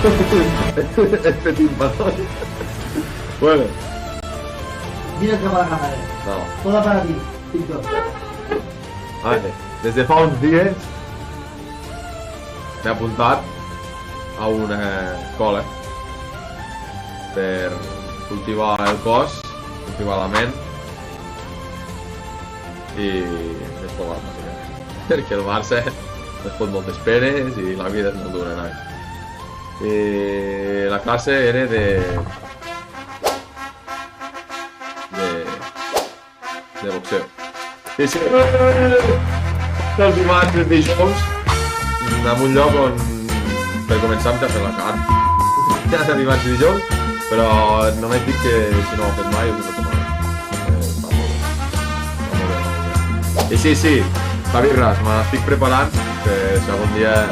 Este tímpano. Bueno. Mira que para cámara. No. Toda para ti, TikTok. Vale. Des de fa uns dies m'he apuntat a una escola per cultivar el cos, cultivar la ment i desfogar-me, perquè el Barça es fot moltes penes i la vida és molt dura, noi. I la classe era de boxeo. I sí, els dimarts i els dijous en un lloc on per començar em fer la carn. Ja de dimarts i dijous, però només dic que si no ho he fet mai us ho recomanaré. Va molt bé. Va molt bé. I sí, Javi Ras, m'estic preparant que si algun dia